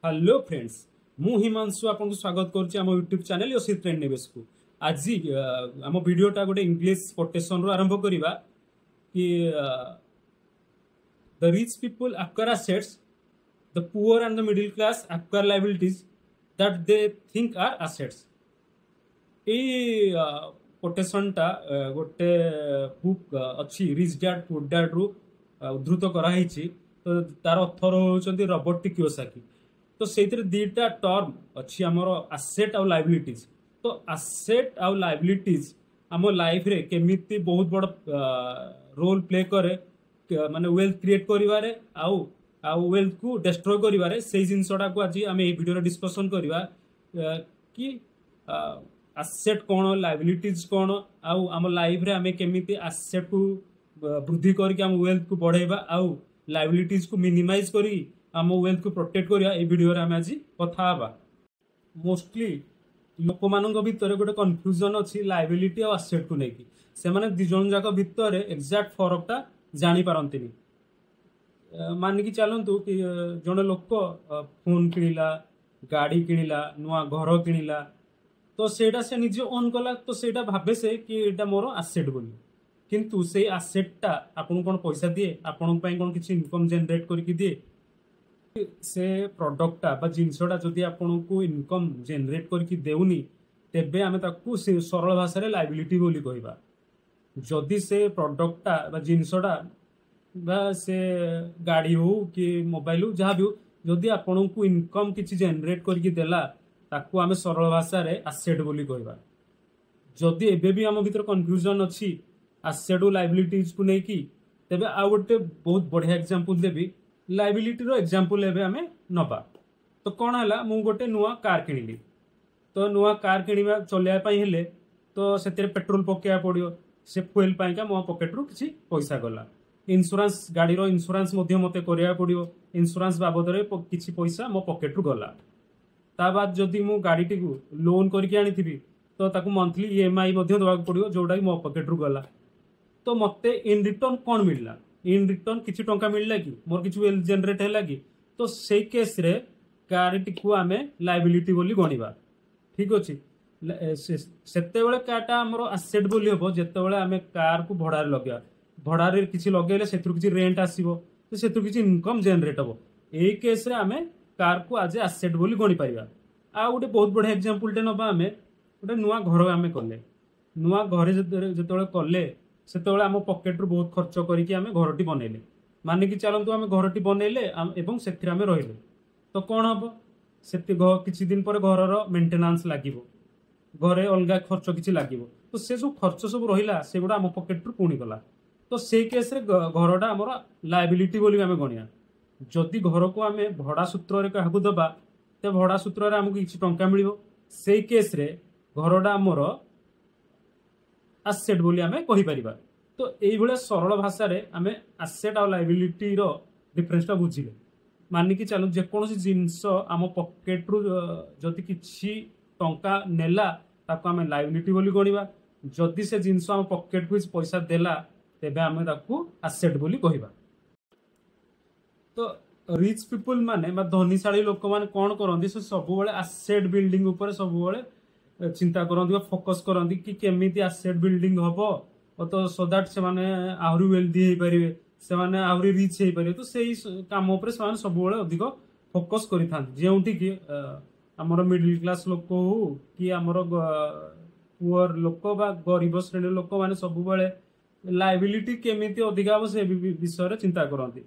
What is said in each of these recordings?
Hello friends मु हिमांशु आपन को स्वागत करुच्ची आम यूट्यूब चैनल योसी ट्रेंड निवेश को आज आम वीडियोटा गोटे इंग्लिश कोटेशन रू आरंभ करवा कि the rich people acquire assets, the poor and the middle class acquire liabilities that they think are assets। এই कोटेशनटा गोटे बुक अच्छी रिच डैड पुअर डैड रू उद्धृत कराई तो तार अथर होउचंती रॉबर्ट टी कियोसाकी। तो से दीटा टर्म अच्छी आमर आसेट आउ लाइबिलिटीज। तो आसेट आउ लाइबिलिटीज आम लाइफ रे केमिति बहुत बड़ रोल प्ले करे माने वेल्थ क्रिएट करिवारे आउ आउ वेल्थ को डिस्ट्रॉय करिवारे से जिनसटा को आज आम ए वीडियो डिस्कशन करवा कि आसेट कौन लाइबिलिटीज कौन आउ आम लाइफ रे आम केमिति आसेट को वृद्धि करके आम वेल्थ को बढ़ाइबा आउ लाइबिलिटीज को मिनिमाइज करी आम वेल्थ को प्रोटेक्ट करिया ए वीडियो रे आम आज कथा हबा। मोस्टली लोक मानक भितर गोटे कन्फ्यूजन अच्छी लाइबिलिटी और आसेट को लेकिन से माने दि जन जाक भितर एक्जाक्ट फरकटा जानी पारंतिनी। मानिकी चलतु कि जड़े लोक फोन किणिला गाड़ी किणिला नुआ घर किणिला तो सेटा से निजे ओन कला तो सेटा भाबे से कि एटा मोर आसेट बोली किंतु से आसेटटा आपन कोन पैसा दिए आपन पई कोन किछि इनकम जनरेट करके दिए से प्रोडक्टटा बा जिनसटा जदि आपन को इनकम जनरेट करके देउनी तेबे आमे ताकू से सरल भाषा रे लायबिलिटी बोली कहबा। जदि से प्रोडक्टटा बा जिनसटा बा से गाड़ी हो कि मोबाइल हो जहाँ भी हो जदि आपन को इनकम किछि जनरेट करके देला ताकू आमे सरल भाषा रे एसेट बोली कहबा। जदि एबे भी आम भीतर कन्फ्यूजन अच्छी एसेट और लायबिलिटीज को लेकिन तेबे आ गोटे बहुत बढ़िया एग्जांपल देबी लायबिलिटी रो एग्जांपल एबे आमे नबा। तो कौन है मु गोटे नुआ कार किनिली तो नुआ कार किनिबा चलिया पई हेले तो सेतिर पेट्रोल पकेया पड़ियो से फुएल पाइका मो पॉकेट रू किछि पैसा गला। इंश्योरेंस गाड़ी रो इंश्योरेंस मध्य मते करिया पड़ियो इंश्योरेंस बाबद रे किछि पैसा मो पॉकेट रू गला। ता बाद जदि मु गाड़ी टी को लोन करके आनिथिबी तो ताकू मंथली ईएमआई मध्य दवा पड़ियो जोडा मो पॉकेट रू गला। तो मते इन रिटर्न कौन मिलला इन रिटर्न किछि टंका मिलला कि मोर किछि वेल्थ जनरेट हैला कि तो सेई केस रे कार टी को आमे लायबिलिटी बोली गणिबा। ठीक अछि सेते बेले काटा हमरो एसेट बोली हबो जेते बेले आमे कार को भड़ा रे लगया भड़ा रे किछि लगेले सेथुर किछि रेंट आसीबो तो सेथुर किछि इनकम जनरेट हबो। एई केस रे आमे कार को आज एसेट बोली गणि परिबा। आ गोटे बहुत बढ़िया एग्जांपल टे नबा आमे गोटे नुआ घर आमे कले नुआ घरे जेतेबेले कले सेतेबेले आम पॉकेट रू बहुत खर्च करके आमे घरटी बनैले मानिकी चलतु आमे घरटी बनैले एवं सेथिरे आमे रहिले तो कौन हम सेति किछि दिन पर घर रो मेंटेनेंस लागिबो घरे अलगा खर्च किछि लागिबो तो से सब खर्च सब रहिला से गुडा आम पॉकेट रू पुणी गला। तो से केस रे घरटा हमर लायबिलिटी बोली आमे गणिया। जदि घर को आमे भड़ा सूत्र रे काहकु दबा ते भड़ा सूत्र रे हमकु किछि टंका मिलिबो से केस रे घरटा हमर एसेट बोली आमे कहि परिबा। तो एई भले सरल भाषा रे आमे एसेट और लायबिलिटी रो डिफरेंसटा बुझिले मानिकी चलो जे कोनोसी जिंस आम पॉकेट रू जदि किछि टंका नेला ताको आमे लायबिलिटी बोली गणिबा। जदि से जिंस आम पॉकेट को पैसा देला तेबे आमे ताको एसेट बोली कहिबा। तो रिच पीपल माने बा धनीशाली लोक माने कोन करंदी से सब बेले एसेट बिल्डिंग ऊपर सब बेले चिंता करती फोकस करती कि केमिति एसेट बिल्डिंग हबो तो सो दैट से माने आहुरी वेल्दी हे परिबे से माने आहुरी रिच हे परिबे। तो सेही काम ऊपर से माने सब बेले अधिक फोकस करिथान जेउठी कि हमर मिडिल क्लास लोक हो कि हमर पुअर लोक बा गरीब श्रेणी लोक माने सब बेले लायबिलिटी केमिति अधिक हबो से विषय रे चिंता करती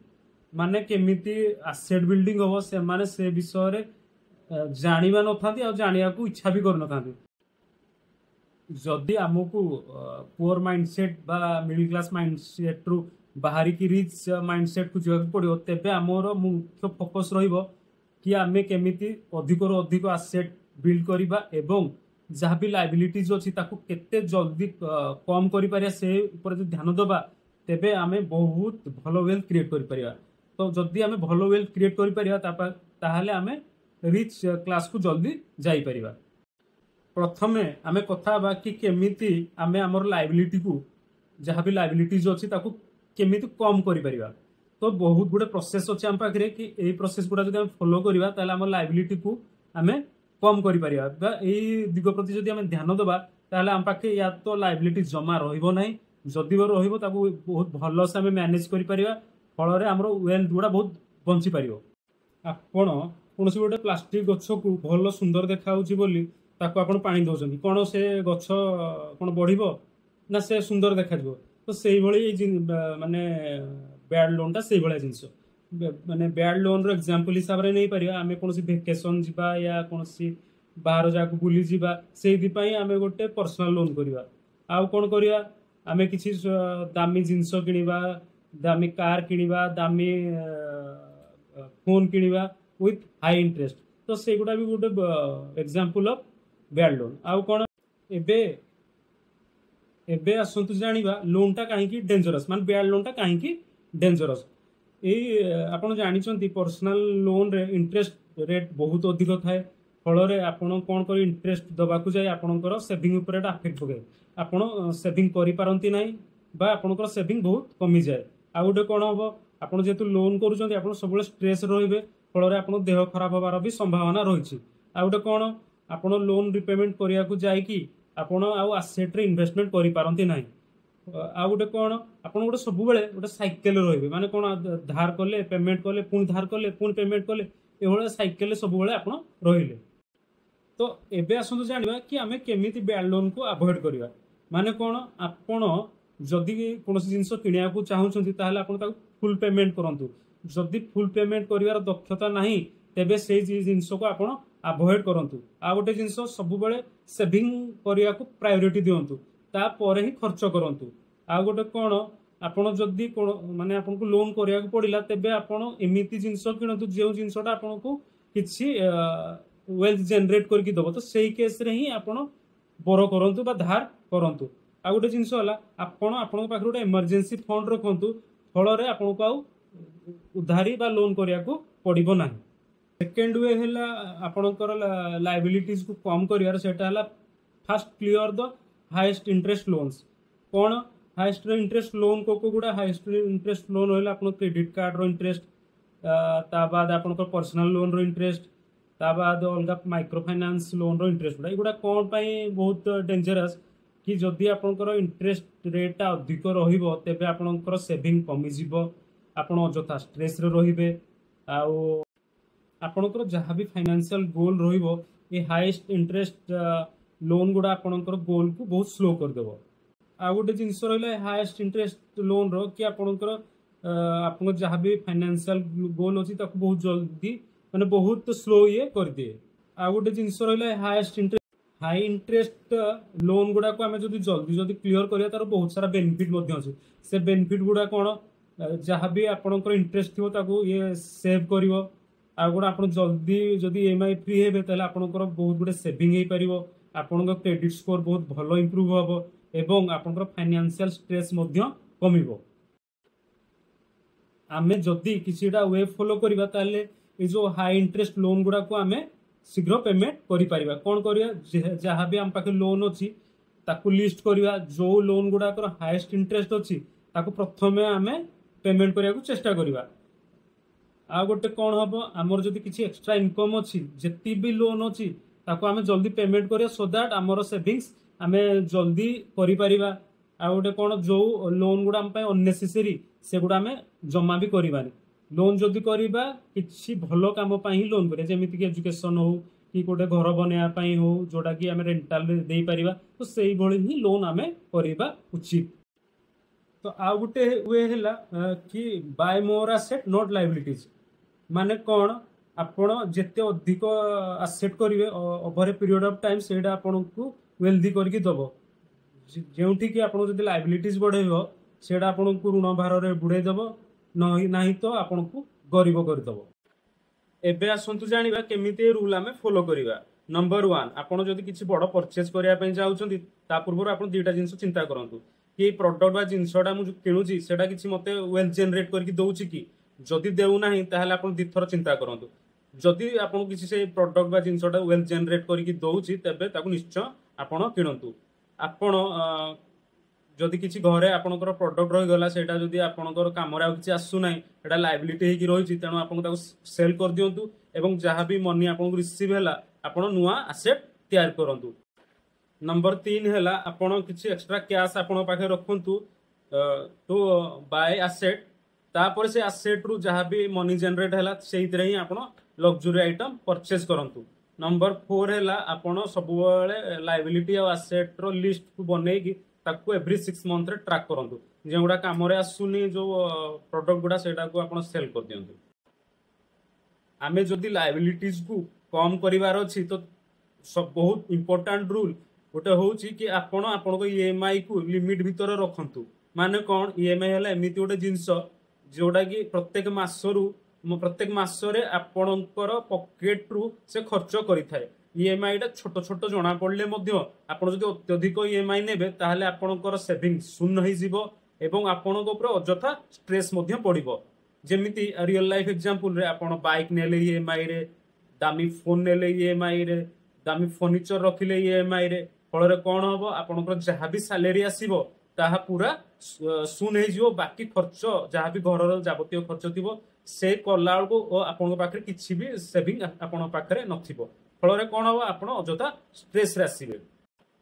माने केमिति एसेट बिल्डिंग हबो से माने से विषय रे जानिबा नथांती आ जानिया को इच्छा भी कर नथांती। जदि आमको पुअर माइंडसेट बा मिडिल क्लास माइंडसेट रु बाहरी की रिच माइंडसेट को जाक पड़ियो तेबे हमर मुख्य फोकस रहिबो कि आमे केमिति अधिक रो अधिक एसेट बिल्ड करिबा एवं जहाँ भी लायबिलिटीज अछि ताकू केते जल्दी कम करि परिया से ऊपर जो ध्यान दबा तेबे आमे बहुत भलो वेल्थ क्रिएट करि परिया। तो जदि आमे भलो वेल्थ क्रिएट करि परिया ताहाले आमे रिच क्लास को जल्दी जाई परिबा। प्रथमे आमे कथा बा कि केमिति आमे हमर लायबिलिटी को जहाँ भी लायबिलिटीज अछि ताकू केमिति कम करि परिबा। तो बहुत गुड़े प्रोसेस अच्छे आम पाखे कि यही प्रोसेस गुड़ा जब फॉलो करवा आम लाइबिलिटी को आम कम कर दिग प्रति जब आम ध्यान देवा ताहले आम पाखे या तो लाइबिलिटी जमा रही जदि बहुत भल से आम मैनेज कर फल आम वेल्थ गुड़ा बहुत बंची पार आपण कौन गोटे प्लास्टिक गछ को भल सुंदर देखा आपन पानी दौरान कौन से गछ कौन बढ़ ना से सुंदर देखा तो से माने बैड लोन टा से भाया जिनस माने बैड लोन रो एग्जांपल हिसाब से नहीं पारिया आमे कोनोसी वेकेशन जिबा या कोनोसी बाहर जाको बुली जिबा सेहि पई आमे गोटे पर्सनल लोन करिवा आ कोन करिया आमे किछि दामी जिनस किनिबा दामी कार किनिबा दामी फोन किनिबा विथ हाई इंटरेस्ट तो से गुडा भी गोटे एग्जांपल ऑफ बैड लोन आ कोन एबे एबे आसंतु जानिबा लोन टा काहेकि डेंजरस मान बैड लोन टा काहेकि डेंजरस आपड़ जानते पर्सनाल लोन रे इंटरेस्ट रेट बहुत अधिक थाए फल आपड़ कौन कर इंटरेस्ट दबाक जाए आपणकर सेविंग उपर अफेक्ट पके आपड़ सेविंग करपारती ना आपणकर सेविंग बहुत कमी जाए आ गोटे कौन हम आपड़ जेहेतु लोन कर सब स्ट्रेस रे फल आप देह खराब होबार भी संभावना रही आ गोटे कौन आप लोन रिपेमेंट करने को जाकि आपड़ आसेट रे इन्वेस्टमेंट करपारती ना आ गोटे कौन आप गोटे सब गोटे साइकेल रे माने कौन धार कले पेमेंट कले पुणी धार कले पुणी पेमेंट कले ये साइकेल सब आप रहिले तो एबे आसतु जानिबा कि आमे केमिति बैड लोन को अवॉइड करिवा माने कौन आपण जदि कौन जिनस किनिया को चाहूछंती ताहले आपण ताको फुल पेमेंट करंतु जदि फुल पेमेंट करिवार दक्षता नाही तेबे से जिनस को आपण अवॉइड करंतु आ गोटे जिनस सब बेले सेविंग करिया को प्रायोरिटी दियंतु तापर ही खर्च करंतु आ गोटे कौन आपण जदि माने आपन को लोन करिया को पड़िला तेबे आपण एमिति जिनस किनतु जे जिनसटा आपण को किछि वेल्थ जनरेट करके दब तो सही केस रे ही आपण बोरो करंतु बा धार करंतु आ गोटे जिनस होला आपण आपण पाखर गोटे इमरजेंसी फंड रखंतु फल रे आपण को उधारी बा लोन करिया को पड़िबो नाही सेकंड वे हैला आपणकर लायबिलिटीज को कम करिवार सेटा हैला first clear the highest interest loans कौन हाईएस्ट इंटरेस्ट लोन को गुड़ा हाईएस्ट इंटरेस्ट लोन होइला आपन क्रेडिट कार्ड रो इंटरेस्ट ता बाद आपन पर्सनल लोन रो इंटरेस्ट ता बाद अलग माइक्रो फाइनेंस लोन रो इंटरेस्ट गुड़ा कौन पाई बहुत डेंजरस कि जदि आपनकर इंटरेस्ट रेट अधिक रहिबो तेबे आपनकर सेविंग कमी जिवो आपन अजथा स्ट्रेस रे रहिबे आउ आपनकर जहाँ भी फाइनेंशियल गोल रहिबो ये हाईएस्ट इंटरेस्ट लोन गुड़ा आपनकर गोल को बहुत स्लो कर देबो आ गोटे जिनस रहा हाईएस्ट इंटरेस्ट लोन रो कि आपनकर आपन जहाँ भी फाइनेंशियल गोल अच्छी बहुत जल्दी माने बहुत स्लो ये कर दिए आ गोटे जिनस रहा highest interest high interest loan गुड़ा को आम जल्दी जल्दी क्लियर करिया तार बहुत सारा बेनिफिट अच्छे से बेनिफिट गुड़ा कौन जहाँ भी आपनकर इंटरेस्ट थी ताको ये सेव करिवो आ गुड़ा आप जल्दी जदि EMI फ्री हेबे ताले आपनकर बहुत गुड़े सेविंग हो पारिवो आपनकर क्रेडिट स्कोर बहुत भलो इंप्रूव होबो एवं आपनकर फाइनेंशियल स्ट्रेस मध्य कमिवो आमे जदि किछिटा वे फॉलो करिबा ताले ए जो हाई इंटरेस्ट लोन गुड़ा को आमे शीघ्र पेमेंट करि परिबा कोन करिया जहाँ भी आम पाखे लोन अच्छी ताकू लिस्ट करिया जो लोन गुड़ा कर हाईएस्ट इंटरेस्ट अच्छी ताकू प्रथमे आमे पेमेंट करिया को चेष्टा करिबा आ गोटे कौन हम आमर जदि किछि एक्स्ट्रा इनकम अच्छी जेती भी लोन अच्छी ताको आमे जल्दी पेमेंट करिया सो दैट आमर सेविंग्स आमे जल्दी करि परिबा आ गोटे कौन जो लोन गुड़ा आम अननेसेसरी से गुड़ा आमे जमा भी करिबानी लोन जदि करिबा किछि भलो काम पई ही लोन करिया जेमिति कि एजुकेशन हो कि गोटे घर बनया पई हो जोडा कि आमे रेंटल दे परिबा तो सेही भली ही लोन आमे करिबा उचित तो आ गोटे वे हैला कि buy more asset not liabilities माने कौन आपण जेते अधिक एसेट करिवे over a period of time सेटा आपण को वेल्दी करके दबो जेउठी कि आपण जदि लायबिलिटीज बढ़ेबो सेटा आपण को ऋण भार रे बुड़े दबो नहीं तो आपण को गरीब कर दबो एबे आसंतु जानिबा केमिते रूल आमे फॉलो करिबा नंबर 1 आपण जदि किछि बड़ परचेज करिया पय जाउछंती ता पूर्व आपण दुईटा जिंस चिंता करंतु कि प्रोडक्ट बा जिंसटा मु किणुची सेटा किछि मते वेल्थ जनरेट करके दउची कि जदि देउ नाही ताहले आपण दिथर चिंता करंतु जदि आपण किछि से प्रोडक्ट बा जिंसटा वेल्थ जनरेट करके दउची तबे ताकू निश्चय आपण किणंतु आपण जदि किसी घरे आपणकर प्रडक्ट रहीगला से जदि आपणकर काम किसी आसुना एटा लाइबिलिटी होगी रही तेणु आपको सेल कर दिंतु एवं जहाँ भी मनी आपको रिसीव है आप नुआ आसेट तैयार करूँ। नंबर 3 है आपण किसी एक्स्ट्रा कैश आपण पाखे रखु टू बाय आसेट तापर से आसेट रु जहाँ भी मनी जनरेट है से ही आप लग्जरी आइटम परचेज करूँ। नंबर 4 है आपण सब लाइबिलिटी और आसेट रो लिस्ट को बनई ताकू एवरी 6 मंथ रे ट्रैक करूँ जो गुड़ा कम आसुनी जो प्रोडक्ट गुड़ा से सेल कर दिंतु। आमे जदि लाइबिलिटीज को कम करिवार अछि तो सब बहुत इंपोर्टेंट रूल गोटे हूँ कि आपण आपन ईएमआई को लिमिट भितर रखंतु। माने कौन ईएमआई है एमती गोटे जिनस जोटा कि प्रत्येक मासरे आपणकर पॉकेट रु से खर्च करिथाय। ईएमआई टा छोट छोट जना पड़ले मध्य आपण जदि अत्यधिक ईएमआई नेबे ताहले आपणकर सेविंग शून्य होई जिवो एवं आपणक ऊपर अजथा स्ट्रेस मध्य पड़िबो। जेमिति रियल लाइफ एग्जांपल रे आपण बाइक नेले ईएमआई रे, दामी फोन नेले ईएमआई रे, दामी फर्निचर रखिले ईएमआई रे, फल कौन हम आपंकर जहाँ भी सैलरी आसो ताहा पूरा शून्य हो बाकी खर्च जहाँ भी घर जावतीय खर्च थी से कला आपण पाखे किसी भी सेविंग आपण पाखे नथिबो। फल कौन हम आप अजथा स्ट्रेस आसवे।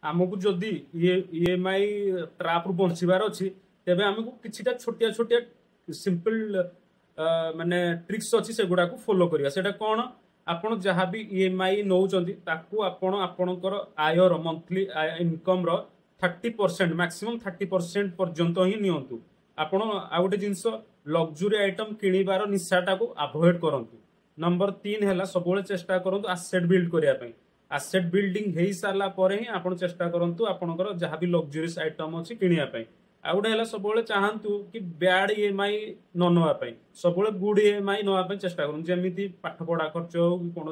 आमको जदि ईएमआई ट्राप रु बचार अच्छी तेरे आमको किछिटा छोटिया छोटिया सिंपल माने ट्रिक्स अच्छी से गुड़ा को फॉलो करिया। सेटा कौन आपण जहाँ भी ईएमआई नौचंती ताकू आपण आपणकर आयर मंथली इनकम रो 30% मैक्सिमम 30% पर्यंत ही नियंतु। आपण आ गोटे जिनस लग्जरी आइटम किणिबार निशाटा को अवॉइड करंतु। नंबर 3 है सब चेष्टा करंतु आसेट बिल्ड करिया पई। आसेट बिल्डिंग हेई सारला परे ही आपण चेष्टा करंतु आपणकर जहाँ भी लग्जरीस आइटम अछि किनिया पई। आ गोटे है सब चाहतु कि बैड ईएमआई न नवाई सब गुड ईएमआई नवाई चेष्टा करूँ जमी पाठ पढ़ा खर्च हो कि कौन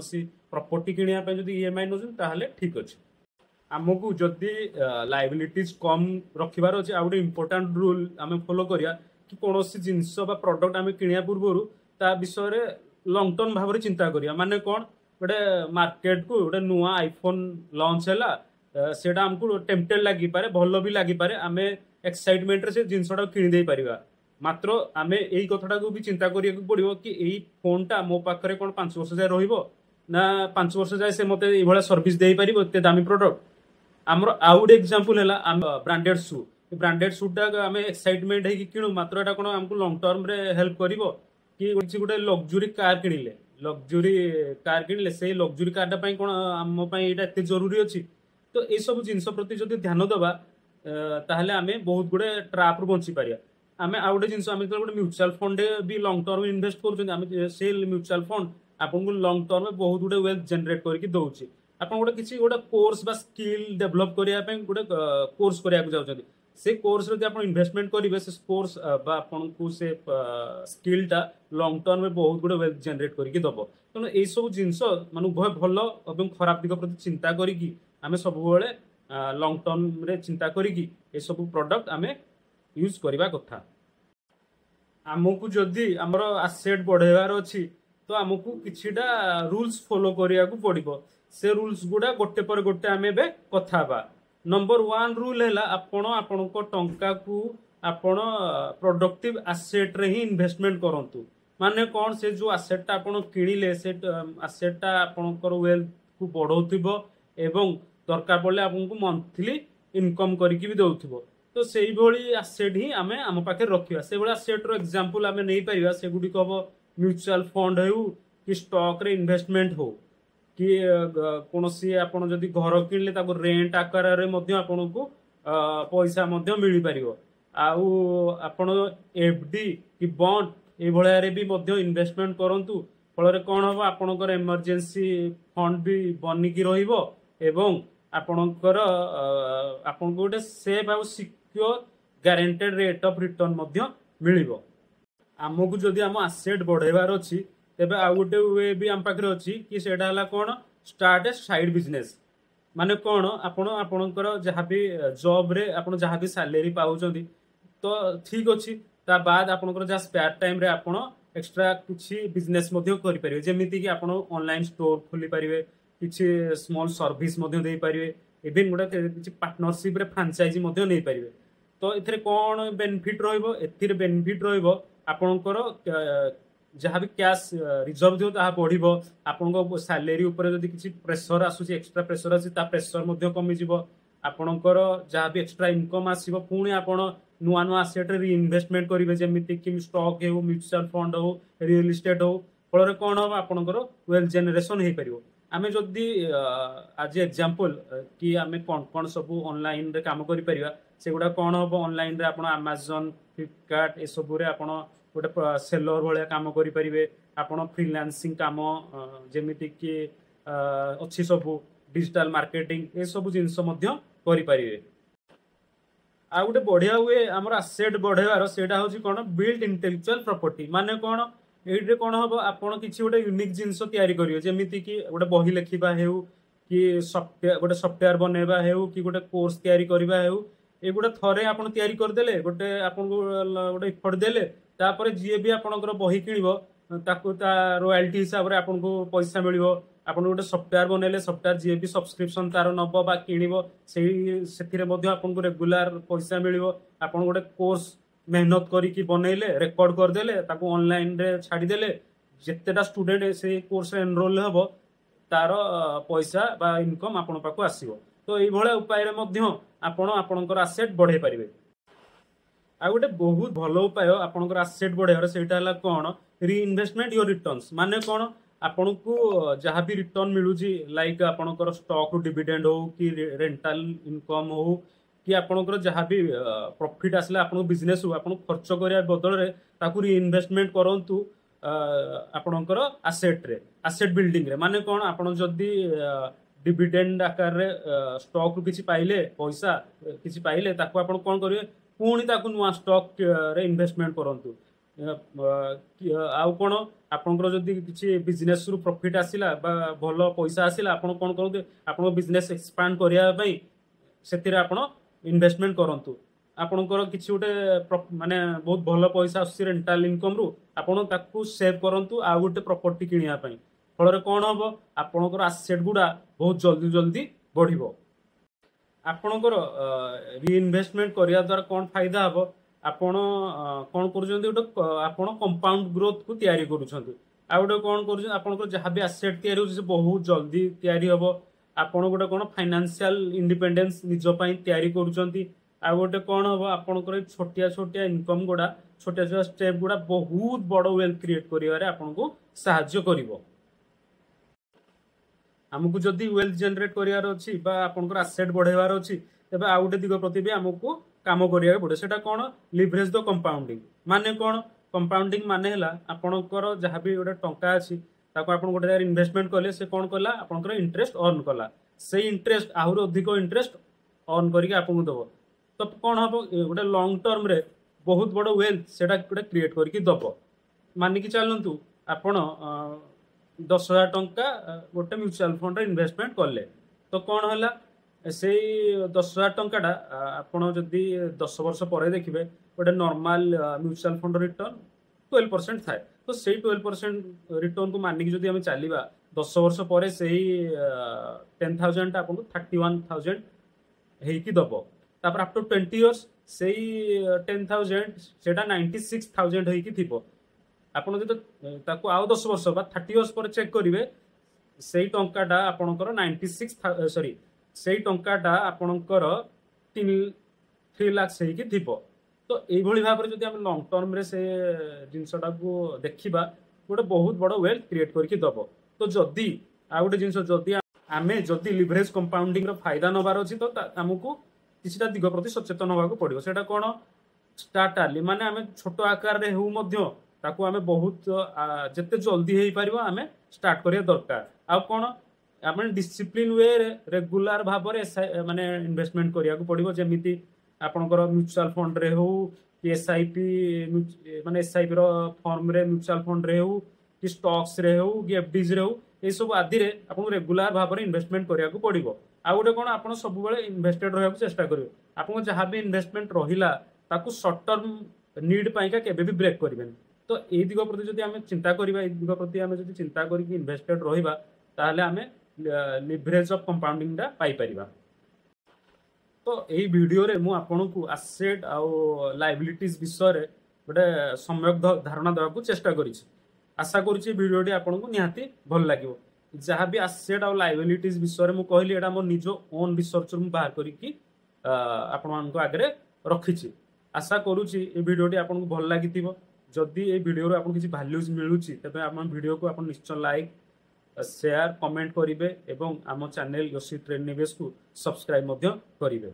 प्रॉपर्टी किनिया जब ईएमआई नौते ठीक अच्छे। आमको जदि लाइबिलिटीज कम रखिबार अच्छे आ गोटे इंपोर्टेंट रूल आम फॉलो करिया कि कौन जिनस प्रोडक्ट आम किनिया पूर्व ता विषय लॉन्ग टर्म भाव चिंता करिया। माने कौन गोटे मार्केट को गोटे नुआ आईफोन लॉन्च है सेटा आमको टेम्पटेड लगी पारे भल भी लगी पारे आमे एक्साइटमेंट से जिनसटा किणीदे पारिबा। मात्र आमे एई कथाटा को भी चिंता करिया पड़िबो कि एई फोनटा मो पाखरे कोन 5 वर्ष जाय रहिबो ना 5 वर्ष जाय से मते एई भला सर्विस देई पारिबो एते दामी प्रोडक्ट। हमर आउट एग्जांपल हैला आम ब्रांडेड शूटा आमे एक्साइटमेंट है कि किणु मात्र एटा कोन हमको लॉन्ग टर्म रे हेल्प करिवो कि गोटे लग्जरी कार किणिले से लग्जरी कारटा पई कोन हम पई एटा एते जरूरी अछि। तो ए सब जिंस प्रति जदि ध्यान दबा ताहले आमे बहुत गुडे ट्रैप रु बंची पारिया। आमे आ गोटे जिंस आमे गोटे म्यूचुअल फंड भी लॉन्ग टर्म इन्वेस्ट करछन आमे से म्यूचुअल फंड आपन को लॉन्ग टर्म में बहुत गुडे वेल्थ जनरेट करके दउची। आपन गोटे किछि गोटे कोर्स बा स्किल डेवलप करिया पे गोटे कोर्स करिया को जाउछन से कोर्स रे आपन इन्वेस्टमेंट करिवे से कोर्स बा आपन को से स्किलटा लॉन्ग टर्म में बहुत गुडे वेल्थ जनरेट करके दबो। तनो ए सब जिंस मानु भल एवं खराब दिग प्रति चिंता करिकी आमे सब बेले लॉन्ग टर्म रे चिंता करिकी ए सब प्रोडक्ट आमे यूज करबा कथा। आमको जदि आमर आसेट बढ़ेबार अछि तो आमको किछिटा रूल्स फॉलो करिया को पड़िबो। से रूल्स गुडा गोटे पर गोटे आमे बे कथा बा। नंबर 1 रूल है आपण को टंका को आपण प्रोडक्टिव आसेट रे ही इन्वेस्टमेंट करंतु। माने कौन से जो आसेटा आपण किनिले से आसेटा आपणकर वेल्थ को बढ़ौथिबो एवं दरकार पड़े आपको मंथली इनकम करके भी दउथिबो। तो से भली आसेट ही आमे आम पाखे रखिबा। से भली आसेट रो एग्जांपल आमे नै परिबा से गुडी कहबो म्यूचुअल फंड हो कि स्टॉक रे इन्वेस्टमेंट हो कि कोनोसी आपण जदि घर किनले ताको रेंट आकार रे मध्ये आपण को पैसा मध्ये मिली परिबो। आउ आपण एफडी कि बॉन्ड ए भलिया रे भी मध्ये इन्वेस्टमेंट करंतु। फल रे कोन हो आपणकर इमरजेंसी फंड भी बनिकी रहिबो एवं आपणकर आपन गोटे सेफ आ secure guaranteed rate of return मध्ये मिलिबो। आमको जदि आम आसेट बढ़ेबार अछि तेबे आ गोटे वे भी आम पाखरे अछि कि सेटा हला कोन स्टार्ट ए साइड बिजनेस। माने कोन आपण आपणकर जहाँ भी जॉब रे आपण जहाँ भी सैलरी पाउचंदी तो ठीक अछि ता बाद आपणकर जहाँ स्पेयर टाइम रे आपण एक्स्ट्रा किछि बिजनेस मध्ये करि परिबे। जेमिति कि आपण ऑनलाइन स्टोर खोली परिबे किछि स्मॉल सर्विस मध्ये देई परिबे इवन गोटे किछि पार्टनरशिप रे फ्रेंचाइजी मध्ये नै परिबे। तो एथिरे कोन बेनिफिट रहइबो एथिरे बेनिफिट रहइबो आपनकर जहाँ भी कैश रिजर्व जो ताहा बढ़िबो आपनको सैलरी ऊपर जदि किछि प्रेशर आसुची एक्स्ट्रा प्रेशर आसी ता प्रेशर मध्ये कमी जिवो आपनकर जहाँ भी एक्स्ट्रा इनकम आसीबो पुणी आपण नुआ नुआ एसेट रे इन्वेस्टमेंट करिवे जेमिति कि स्टॉक हो म्यूचुअल फंड हो रियल एस्टेट हो फल कौन हम आपनकर वेल्थ जनरेशन हो पारिबो आमे जदि आज एग्जांपल कि आमे कोन कोन सब ऑनलाइन रे काम करि परिबा सेगुडा कोन हम ऑनलाइन रे आपण Amazon फ्लिपकार्ट ए सब रे आपण गोटे सेलर भाया काम करें आपण फ्रीलांसिंग काम जेमिति कि अच्छी सब डिजिटल मार्केटिंग ये सब जिनस करें आ गोटे बढ़िया हुए आम आसेट बढ़ेवार सेटा हूँ कौन बिल्ड इंटेलेक्चुअल प्रॉपर्टी माने कौन ये कौन हम आपड़ किसी गोटे यूनिक जिनस तैयारी करेंगे जमीती कि गोटे बही लिखा हो कि सफ्टवेयर गोटे सफ्टवेयर बनवा हो कि गोटे कोर्स तैयारी करवा हो एगुड़ा थरे आप तैयारी करदे गोटे आपन गोटे इफर्ट देले तापर जी भी आपंकर बही किणव ताकू रॉयल्टी हिसाब से आपको पैसा मिल आप गोटे सफ्टवेयर बनइले सफ्टवेयर जी भी सब्सक्रिप्शन तार नब बा किणव आपको रेगुलर पैसा मिल आप गोटे कोर्स मेहनत करके बनइले रेकर्ड करदे ऑनलाइन रे छाड़देले जितेटा स्टूडेंट से कोर्स एनरोल हम तार पैसा बा इनकम आपण पाक आसो तो ये उपाय आपणकर आसेट बढ़े पारे आ गोटे बहुत भल उपाय आपणकर आसेट बढ़ार से कौन रीइन्वेस्टमेंट योर रिटर्न्स माने कौन आपन को जहाँ भी रिटर्न मिलूँ लाइक आपणकर स्टॉक डिविडेंड हो कि रेंटाल इनकम हो कि आपणकर जहाँ भी प्रॉफिट आसला आपन बिजनेस हो आपन खर्च करने बदल में ताकू रीइन्वेस्टमेंट करंतु आपणकर आसेट रे आसेट बिल्डिंग रे माने कौन आपन जदि डिविडेंड आकार रे स्टॉक रु किछि पाइले पैसा किछि पाइले ताकू आपन कोन करिवे पुणी ताकू नुआ स्टॉक रे इन्वेस्टमेंट करंतु आउ कोन आपनकर जदि किछि बिजनेस रु प्रॉफिट आसिला बा भलो पैसा आसिला आपन कोन करंतु आपन बिजनेस एक्सपांड करिया पई सेतिरे आपन इन्वेस्टमेंट करंतु आपनकर किछि गोटे माने बहुत भलो पैसा आसी रेंटल इनकम रु आपन ताकू सेव करंतु आ गोटे प्रॉपर्टी किनिया पई फल कौन हम आपणकर आसेट गुड़ा बहुत जल्दी जल्दी बढ़िबो आपणकर रीइन्वेस्टमेंट करिया द्वारा कौन फायदा हम आपण कौन करुछंती गोटे आपण कंपाउंड ग्रोथ को तैयारी करुछंती आ गोटे कौन करुछंती आपणकर जहाँ भी आसेट तैयारी होछि से बहुत जल्दी तैयारी हबो आपण गोटे कौन फाइनेंशियल इंडिपेंडेंस निज पई तैयारी करुछंती आ गोटे कौन हम आपणकर छोटिया छोटिया इनकम गुड़ा छोटिया छोटिया स्टेप गुड़ा बहुत बड़ वेल्थ क्रिएट करिवारे आपनको सहायता करिवो आमको जदि वेल्थ जनरेट करार अच्छी आपंकर आसेट बढ़ेबार अच्छी तेज आउ गोटे दिग प्रति भी आमको काम करिया पड़े सेटा कौन लिवरेज द कंपाउंडिंग माने कौन कंपाउंडिंग माने हला आपणकर जहाँ भी गोटे टंका अच्छी ताको आपण गोटे जगह इन्वेस्टमेंट कले से कौन कला आपणकर इंटरेस्ट अर्न कला से इंटरेस्ट आहुर अधिक इंटरेस्ट अर्न करके आपको दब तो कौन हम गोटे लॉन्ग टर्म रे बहुत बड़ वेल्थ सेटा गोटे क्रिएट करके दब मानिकी चलतु आपण 10,000 टंका गोटे म्यूचुअल फंड इन्वेस्टमेंट कले तो कौन है से 10,000 टंका आपड़ जदि 10 वर्ष पर देखिए गोटे नॉर्मल म्यूचुअल फंड रिटर्न 12% थाए तो से 12% रिटर्न को मानिक जदि आम चलवा 10 वर्ष पर से 10,000 आपको 31,000 होगी दब तापर आफ्टर 20 इयर्स से 10,000 से 96,000 होगी थी आपन जो ताको आउ 10 वर्ष बा 30 इयर्स पर चेक करेंगे से टंकाटा आपणकर 96 सॉरी से टंकाटा आपणकर 3 लाख होगी थी तो यही भाव में जब आम लंग टर्म रे से जिनसटा को देखा गोटे बहुत बड़ वेल्थ क्रिएट करके दब तो जदि आ गोटे जिन जदि आमे जदि लिवरेज कंपाउंडिंग रो फायदा नबार अच्छी तो आमको किसी दिग प्रति सचेतन होगा पड़ो से कौन स्टार्ट आर्ली माने आमे छोट आकार रे हूँ मध्य ताकू आमे बहुत जिते जल्दी हो पार आम स्टार्ट करिया दरकार आ कौन आम डिसिप्लिन वे रेगुलर भाव में माने इन्वेस्टमेंट करिया को पड़ो जमीती आपणकर म्यूचुअल फंड रे हो कि एसआईपी माने एसआईपी रो फॉर्म रे म्यूचुअल फंड रे हो कि स्टॉक्स रे हो कि एफडीज रे हो ये सब आदि रे आपन रेगुलर भाव में इन्वेस्टमेंट करिया को पड़ो आ गोटे कौन आप सब बेले इन्वेस्टेड रहा चेष्टा करेंगे आपको जहाँ भी इन्वेस्टमेंट रहा ताकू सर्ट टर्म नीड पाइका केबे भी ब्रेक करेंगे तो ये दिग प्रति जब आम चिंता करवा दिग प्रति आम जो चिंता करके इन्वेस्टेड रहा ताहले आम लिवरेज ऑफ कंपाउंडिंग टा पाई परिबा तो यही वीडियो रे मु आपको आसेट आउ लाइबिलिटीज विषय रे गोटे सम्यक धारणा देवाक चेष्टा करिछि। आशा करुछि वीडियोटी आपको निहाती भल लगे। जहाँ भी आसेट आउ लाइबिलिटीज विषय रे मु कहली एटा मोर निज ओन रिसर्च रु बाहर करिकि आपण मानको आगरे रखिछि। आशा करुछि ए वीडियोटी आपको भल लागिथिबो। जदि ए वीडियो रो आपको किछि वैल्यूज मिलुछि तबे आपण वीडियो को आपण निश्चय लाइक शेयर कमेंट करिवे एवं आम चैनल योशी ट्रेड निवेश को सब्सक्राइब मध्य करिवे।